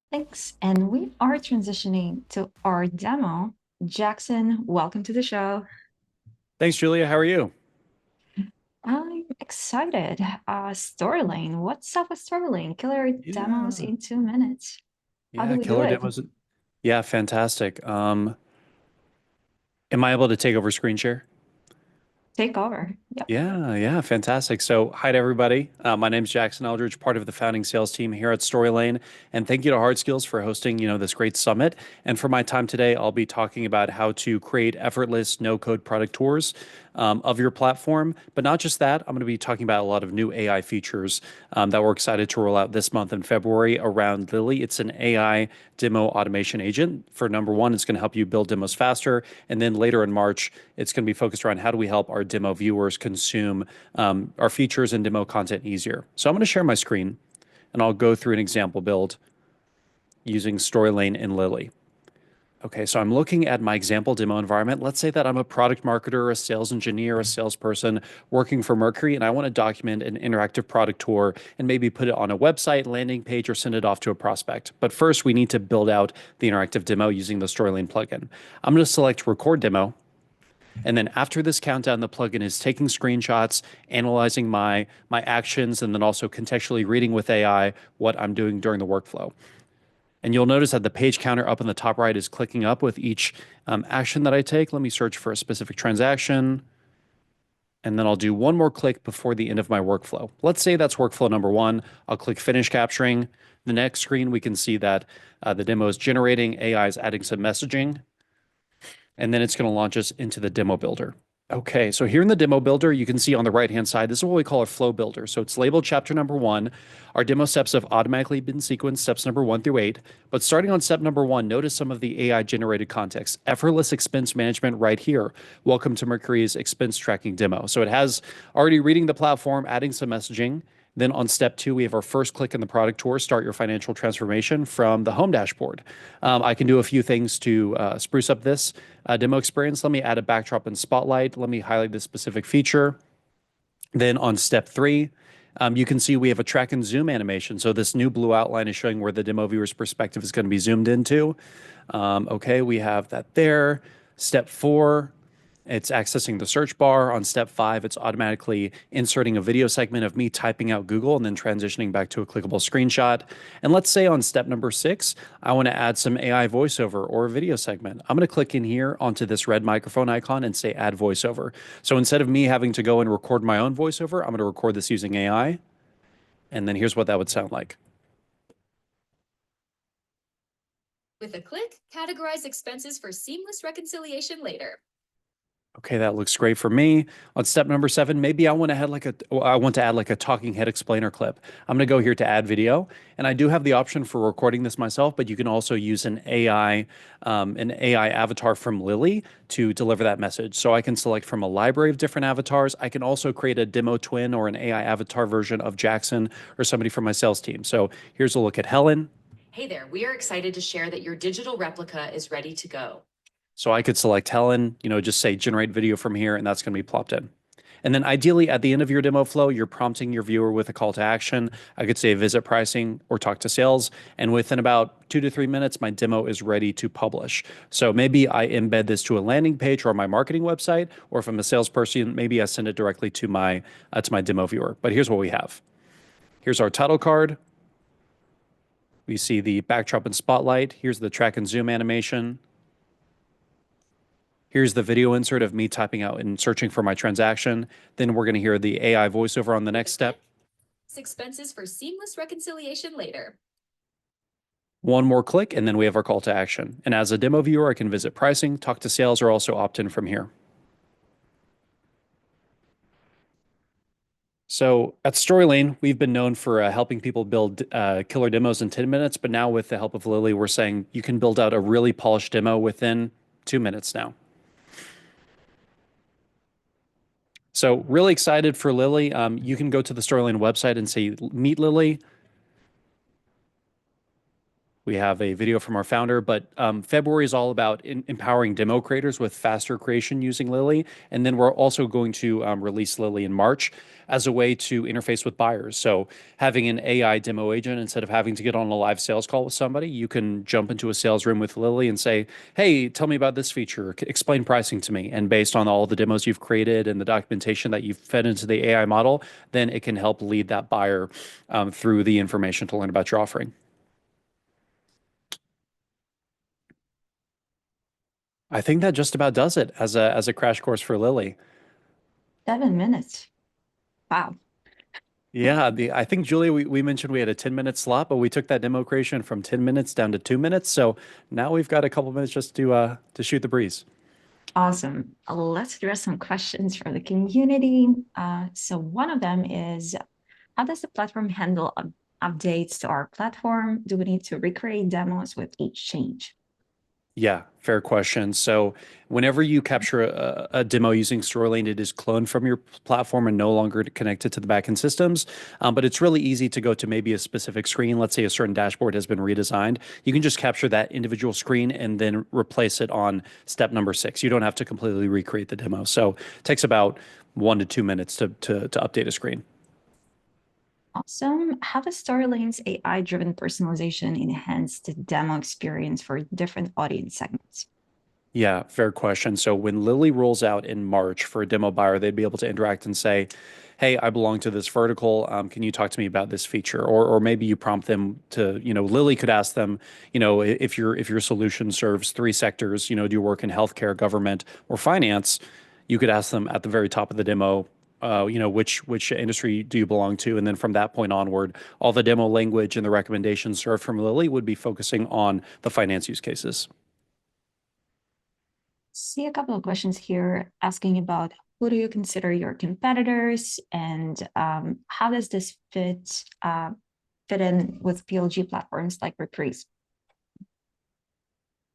Thanks. And we are transitioning to our demo. Jackson, welcome to the show. Thanks, Julia. How are you? I'm excited. Story what's up with Story Killer demos Yeah. in 2 minutes. How do Yeah, we do killer it? demos. Yeah, fantastic. Am I able to take over screen share? Take over. Yep. Yeah, fantastic. So, hi to everybody. My name's Jackson Eldridge, part of the founding sales team here at Storylane, and thank you to Hard Skills for hosting, this great summit. And for my time today, I'll be talking about how to create effortless no-code product tours of your platform. But not just that, I'm going to be talking about a lot of new AI features that we're excited to roll out this month in February around Lily. It's an AI demo automation agent. For number one, it's going to help you build demos faster. And then later in March, it's going to be focused around how do we help our demo viewers consume our features and demo content easier. So I'm going to share my screen and I'll go through an example build using Storylane and Lily. Okay, so I'm looking at my example demo environment. Let's say that I'm a product marketer, a sales engineer, a salesperson working for Mercury, and I want to document an interactive product tour and maybe put it on a website, landing page, or send it off to a prospect. But first, we need to build out the interactive demo using the Storyline plugin. I'm going to select Record Demo. And then after this countdown, the plugin is taking screenshots, analyzing my actions, and then also contextually reading with AI what I'm doing during the workflow. And you'll notice that the page counter up in the top right is clicking up with each action that I take. Let me search for a specific transaction. And then I'll do one more click before the end of my workflow. Let's say that's workflow number one. I'll click Finish Capturing. The next screen, we can see that the demo is generating, AI is adding some messaging, and then it's going to launch us into the demo builder. Okay, so here in the demo builder, you can see on the right-hand side, this is what we call a flow builder. So it's labeled chapter number one. Our demo steps have automatically been sequenced, steps number 1 through 8. But starting on step number 1, notice some of the AI-generated context. Effortless expense management right here. Welcome to Mercury's expense tracking demo. So it has already reading the platform, adding some messaging. Then on step 2, we have our first click in the product tour, start your financial transformation from the home dashboard. I can do a few things to spruce up this demo experience. Let me add a backdrop and spotlight. Let me highlight this specific feature. Then on step 3, you can see we have a track and zoom animation. So this new blue outline is showing where the demo viewer's perspective is going to be zoomed into. Okay, we have that there. Step 4, it's accessing the search bar. On step 5, it's automatically inserting a video segment of me typing out Google and then transitioning back to a clickable screenshot. And let's say on step number 6, I want to add some AI voiceover or a video segment. I'm going to click in here onto this red microphone icon and say add voiceover. So instead of me having to go and record my own voiceover, I'm going to record this using AI. And then here's what that would sound like. With a click, categorize expenses for seamless reconciliation later. Okay, that looks great for me. On step number 7, maybe I want to add like a talking head explainer clip. I'm going to go here to add video, and I do have the option for recording this myself, but you can also use an AI avatar from Lily to deliver that message. So I can select from a library of different avatars. I can also create a demo twin or an AI avatar version of Jackson or somebody from my sales team. So here's a look at Helen. Hey there, we are excited to share that your digital replica is ready to go. So I could select Helen, just say generate video from here, and that's going to be plopped in. And then ideally at the end of your demo flow, you're prompting your viewer with a call to action. I could say visit pricing or talk to sales. And within about 2 to 3 minutes, my demo is ready to publish. So maybe I embed this to a landing page or my marketing website, or if I'm a salesperson, maybe I send it directly to my demo viewer. But here's what we have. Here's our title card. We see the backdrop and spotlight. Here's the track and zoom animation. Here's the video insert of me typing out and searching for my transaction. Then we're going to hear the AI voiceover on the next step. Expenses for seamless reconciliation later. One more click, and then we have our call to action. And as a demo viewer, I can visit pricing, talk to sales, or also opt in from here. So at Storylane, we've been known for helping people build killer demos in 10 minutes, but now with the help of Lily, we're saying you can build out a really polished demo within 2 minutes now. So really excited for Lily. You can go to the Storyline website and say, meet Lily. We have a video from our founder, but February is all about empowering demo creators with faster creation using Lily. And then we're also going to release Lily in March as a way to interface with buyers. So having an AI demo agent, instead of having to get on a live sales call with somebody, you can jump into a sales room with Lily and say, hey, tell me about this feature, explain pricing to me. And based on all the demos you've created and the documentation that you've fed into the AI model, then it can help lead that buyer through the information to learn about your offering. I think that just about does it as a crash course for Lily. 7 minutes. Wow. Yeah, I think Julia, we mentioned we had a 10-minute slot, but we took that demo creation from 10 minutes down to 2 minutes. So now we've got a couple minutes just to shoot the breeze. Awesome. Let's address some questions from the community. So one of them is, how does the platform handle updates to our platform? Do we need to recreate demos with each change? Yeah, fair question. So whenever you capture a demo using Storyline, it is cloned from your platform and no longer connected to the backend systems. But it's really easy to go to maybe a specific screen. Let's say a certain dashboard has been redesigned. You can just capture that individual screen and then replace it on step number 6. You don't have to completely recreate the demo. So it takes about 1 to 2 minutes to update a screen. Awesome. How does Storyline's AI-driven personalization enhance the demo experience for different audience segments? Yeah, fair question. So when Lily rolls out in March for a demo buyer, they'd be able to interact and say, "Hey, I belong to this vertical. Can you talk to me about this feature?" Or maybe you prompt them to, Lily could ask them, if your solution serves 3 sectors, do you work in healthcare, government, or finance? You could ask them at the very top of the demo, which industry do you belong to? And then from that point onward, all the demo language and the recommendations served from Lily would be focusing on the finance use cases. See a couple of questions here asking about who do you consider your competitors, and how does this fit in with PLG platforms like Reprise?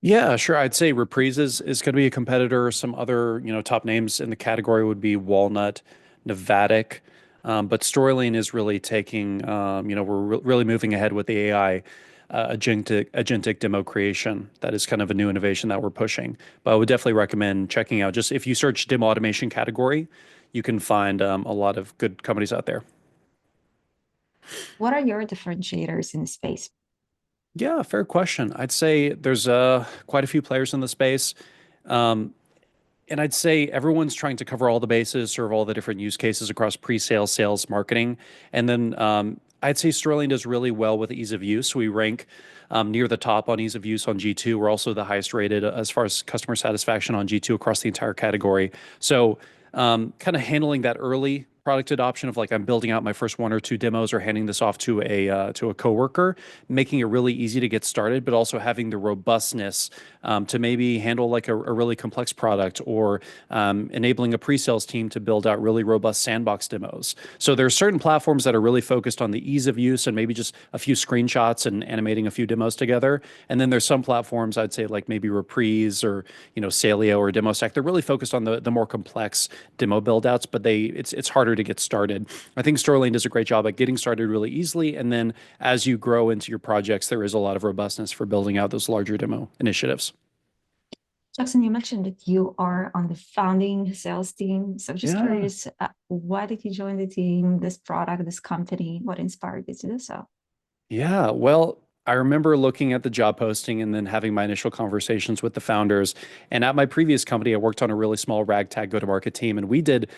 Yeah, sure. I'd say Reprise is going to be a competitor. Some other, top names in the category would be Walnut, Novatic, but Storyline is really taking, we're really moving ahead with the AI agentic demo creation. That is kind of a new innovation that we're pushing. But I would definitely recommend checking out. Just if you search demo automation category, you can find a lot of good companies out there. What are your differentiators in the space? Yeah, fair question. I'd say there's quite a few players in the space. Um, And I'd say everyone's trying to cover all the bases, serve all the different use cases across pre-sale, sales, marketing. And then I'd say Sterling does really well with ease of use. We rank near the top on ease of use on G2. We're also the highest rated as far as customer satisfaction on G2 across the entire category. So kind of handling that early product adoption of like I'm building out my first 1 or 2 demos or handing this off to a coworker, making it really easy to get started, but also having the robustness to maybe handle like a really complex product or enabling a pre-sales team to build out really robust sandbox demos. So there are certain platforms that are really focused on the ease of use and maybe just a few screenshots and animating a few demos together. And then there's some platforms I'd say like maybe Reprise or Salio or DemoStack. They're really focused on the more complex demo build outs, but it's harder to get started. I think Storyline does a great job at getting started really easily. And then as you grow into your projects, there is a lot of robustness for building out those larger demo initiatives. Jackson, you mentioned that you are on the founding sales team. So just Yeah. curious, why did you join the team, this product, this company? What inspired you to do so? Yeah, well, I remember looking at the job posting and then having my initial conversations with the founders. And at my previous company, I worked on a really small ragtag go-to-market team, and we did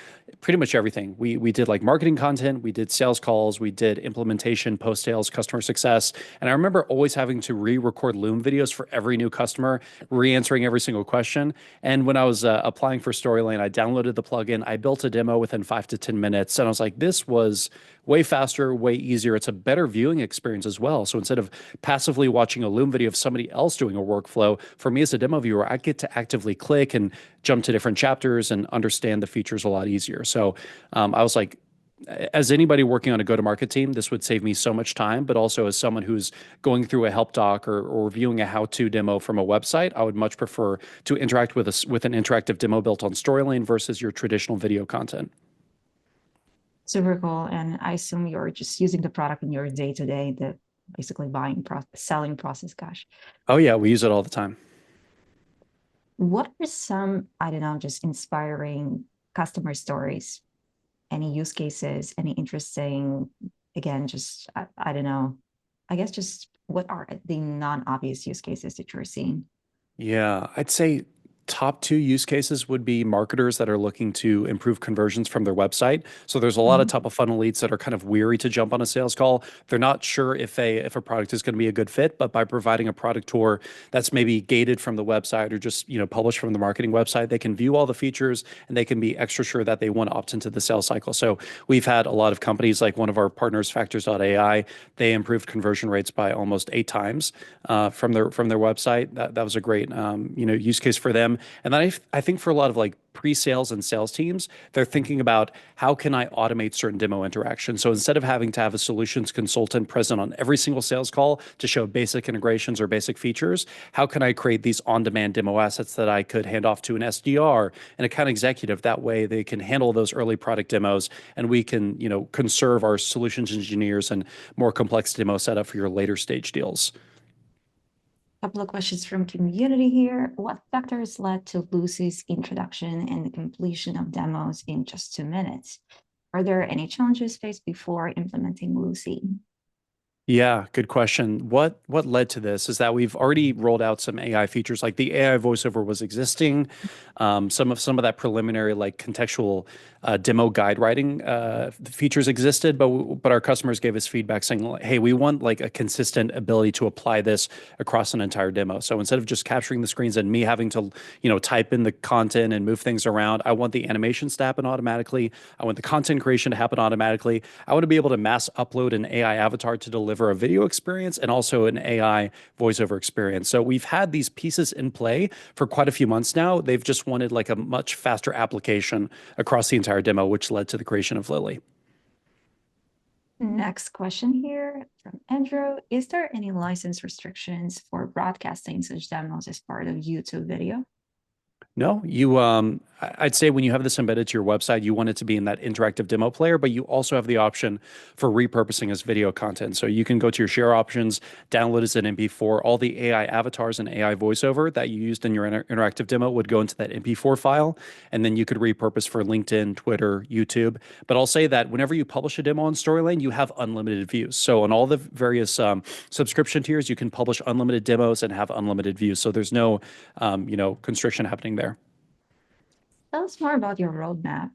pretty much everything. We did like marketing content, we did sales calls, we did implementation, post-sales, customer success. And I remember always having to re-record Loom videos for every new customer, re-answering every single question. And when I was applying for Storyline, I downloaded the plugin, I built a demo within 5 to 10 minutes, and I was like, this was way faster, way easier. It's a better viewing experience as well. So instead of passively watching a Loom video of somebody else doing a workflow, for me as a demo viewer, I get to actively click and jump to different chapters and understand the features a lot easier. So I was like, as anybody working on a go-to-market team, this would save me so much time. But also as someone who's going through a help doc or viewing a how-to demo from a website, I would much prefer to interact with an interactive demo built on Storyline versus your traditional video content. Super cool. And I assume you're just using the product in your day to day. basically selling process, gosh. Oh yeah, we use it all the time. What are some, I don't know, just inspiring customer stories? Any use cases, any interesting, again, just, I don't know, I guess just what are the non-obvious use cases that you're seeing? Yeah, I'd say top two use cases would be marketers that are looking to improve conversions from their website. So there's a lot of Mhm. top of funnel leads that are kind of weary to jump on a sales call. They're not sure if a product is going to be a good fit, but by providing a product tour that's maybe gated from the website or just, published from the marketing website, they can view all the features and they can be extra sure that they want to opt into the sales cycle. So we've had a lot of companies like one of our partners, Factors.ai, they improved conversion rates by almost 8 times from their website. That was a great use case for them. And then I think for a lot of like pre-sales and sales teams, they're thinking about how can I automate certain demo interactions. So instead of having to have a solutions consultant present on every single sales call to show basic integrations or basic features, how can I create these on-demand demo assets that I could hand off to an SDR, an account executive? That way they can handle those early product demos and we can, conserve our solutions engineers and more complex demo setup for your later stage deals. Couple of questions from community here. What factors led to Lucy's introduction and the completion of demos in just 2 minutes? Are there any challenges faced before implementing Lucy? Yeah, good question. What led to this is that we've already rolled out some AI features, like the AI voiceover was existing. Some of that preliminary like contextual demo guide writing features existed, but our customers gave us feedback saying, like, hey, we want like a consistent ability to apply this across an entire demo. So instead of just capturing the screens and me having to type in the content and move things around, I want the animations to happen automatically. I want the content creation to happen automatically. I want to be able to mass upload an AI avatar to deliver a video experience and also an AI voiceover experience. So we've had these pieces in play for quite a few months now. They've just wanted like a much faster application across the entire demo, which led to the creation of Lily. Next question here from Andrew. Is there any license restrictions for broadcasting such demos as part of YouTube video? No, I'd say when you have this embedded to your website, you want it to be in that interactive demo player, but you also have the option for repurposing as video content. So you can go to your share options, download as an MP4. All the AI avatars and AI voiceover that you used in your interactive demo would go into that MP4 file, and then you could repurpose for LinkedIn, Twitter, YouTube. But I'll say that whenever you publish a demo on Storylane, you have unlimited views. So on all the various subscription tiers, you can publish unlimited demos and have unlimited views. So there's no, constriction happening there. Tell us more about your roadmap.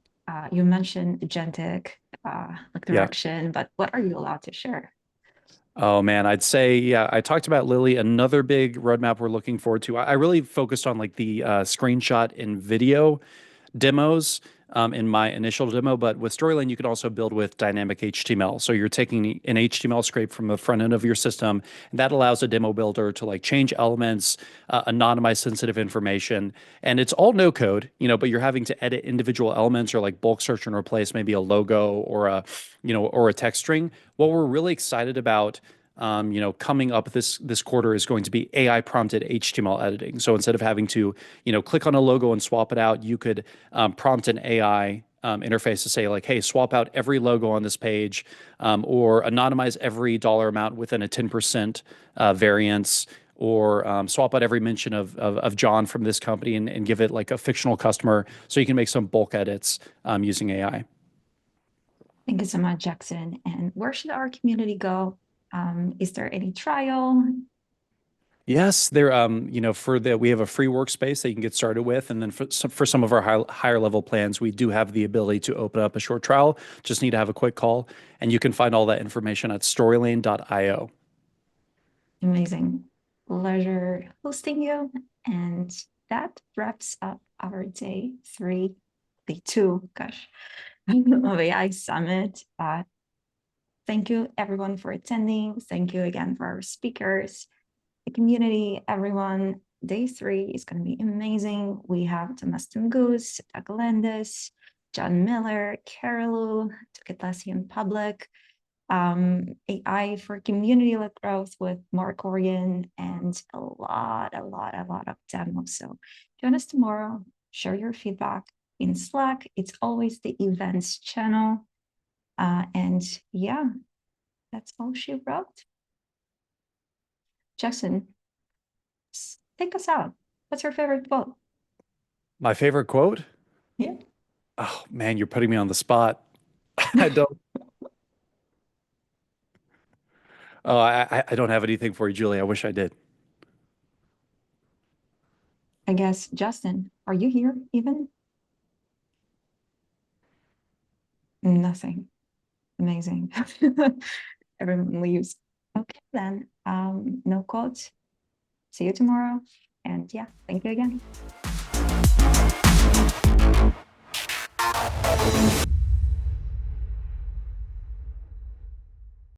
You mentioned agentic like Yeah. direction, but what are you allowed to share? Oh man, I'd say, yeah, I talked about Lily. Another big roadmap we're looking forward to. I really focused on like the screenshot and video demos in my initial demo, but with Storyline, you can also build with dynamic HTML. So you're taking an HTML scrape from the front end of your system, and that allows a demo builder to like change elements, anonymize sensitive information, and it's all no code, but you're having to edit individual elements or like bulk search and replace maybe a logo or a text string. What we're really excited about coming up this quarter is going to be AI prompted HTML editing. So instead of having to, click on a logo and swap it out, you could prompt an AI interface to say like, hey, swap out every logo on this page, or anonymize every dollar amount within a 10% variance, or swap out every mention of John from this company and give it like a fictional customer so you can make some bulk edits using AI. Thank you so much, Jackson. And where should our community go? Is there any trial? Yes, there. We have a free workspace that you can get started with, and then for some of our higher level plans, we do have the ability to open up a short trial. Just need to have a quick call, and you can find all that information at storylane.io. Amazing. Pleasure hosting you. And that wraps up our day 2, gosh, of AI Summit. Thank you everyone for attending. Thank you again for our speakers, the community, everyone. Day 3 is going to be amazing. We have Thomas Tungus, Doug Landis, John Miller, Carolu, Tukatlassian Public, AI for community-led growth with Mark Orion, and a lot of demos. So join us tomorrow. Share your feedback in Slack. It's always the events channel. And yeah, that's all she wrote. Jackson, take us out. What's your favorite quote? My favorite quote? Yeah. Oh man, you're putting me on the spot. I don't. Oh, I don't have anything for you, Julie. I wish I did. I guess, Justin, are you here even? Nothing. Amazing. Everyone leaves. Okay, then. No quotes. See you tomorrow. And yeah, thank you again.